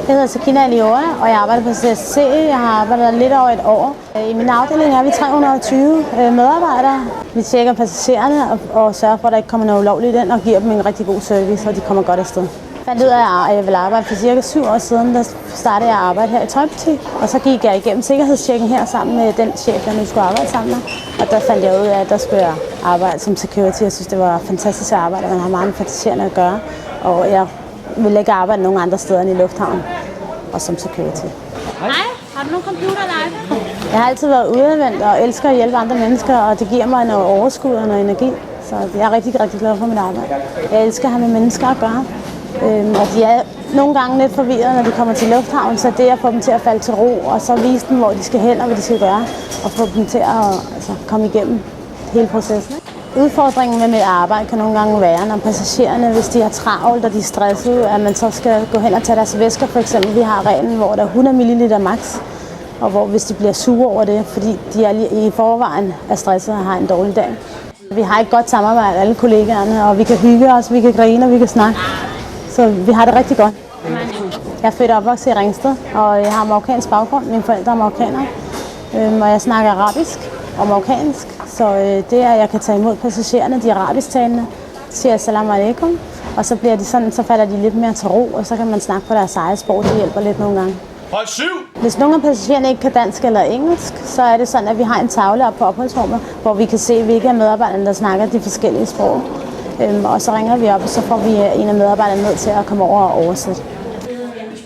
Jeg hedder Sakina Aliora, og jeg arbejder på CSC. Jeg har arbejdet der lidt over et år. I min afdeling er vi 320 medarbejdere. Vi tjekker passagererne og sørger for, at der ikke kommer noget ulovligt ind, og giver dem en rigtig god service, og de kommer godt afsted. Jeg fandt ud af, at jeg ville arbejde for cirka 7 år siden. Der startede jeg at arbejde her i tøjbutik, og så gik jeg igennem sikkerhedstjekken her sammen med den chef, jeg nu skulle arbejde sammen med. Og der fandt jeg ud af, at der skulle jeg arbejde som security. Jeg synes, det var fantastisk at arbejde, man har meget med passagererne at gøre. Og jeg ville ikke arbejde nogen andre steder end i lufthavnen og som security. Hej, har du nogen computer live? Jeg har altid været udadvendt og elsker at hjælpe andre mennesker, og det giver mig noget overskud og noget energi. Så jeg er rigtig, rigtig glad for mit arbejde. Jeg elsker at have med mennesker at gøre. Og de er nogle gange lidt forvirrede, når de kommer til lufthavnen, så det er at få dem til at falde til ro, og så vise dem, hvor de skal hen og hvad de skal gøre, og få dem til at komme igennem hele processen. Udfordringen med mit arbejde kan nogle gange være, når passagererne, hvis de har travlt og de er stressede, at man så skal gå hen og tage deres væsker. For eksempel, vi har reglen, hvor der er 100 ml max, og hvor hvis de bliver sure over det, fordi de er i forvejen er stressede og har en dårlig dag. Vi har et godt samarbejde, alle kollegaerne, og vi kan hygge os, vi kan grine og vi kan snakke. Så vi har det rigtig godt. Jeg er født og opvokset i Ringsted, og jeg har marokkansk baggrund. Mine forældre er marokkanere, og jeg snakker arabisk og marokkansk. Så det er, at jeg kan tage imod passagererne, de arabisktalende, siger assalamu alaikum, og så bliver de sådan, så falder de lidt mere til ro, og så kan man snakke på deres eget sprog, det hjælper lidt nogle gange. Hold 7! Hvis nogle af passagererne ikke kan dansk eller engelsk, så er det sådan, at vi har en tavle op på opholdsrummet, hvor vi kan se, hvilke af medarbejderne, der snakker de forskellige sprog. Og så ringer vi op, og så får vi en af medarbejderne ned til at komme over og oversætte.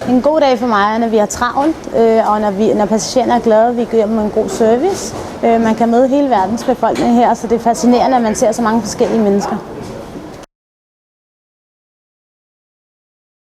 En god dag for mig er, når vi har travlt, og når passagererne er glade, vi giver dem en god service. Man kan møde hele verdens befolkning her, så det er fascinerende, at man ser så mange forskellige mennesker.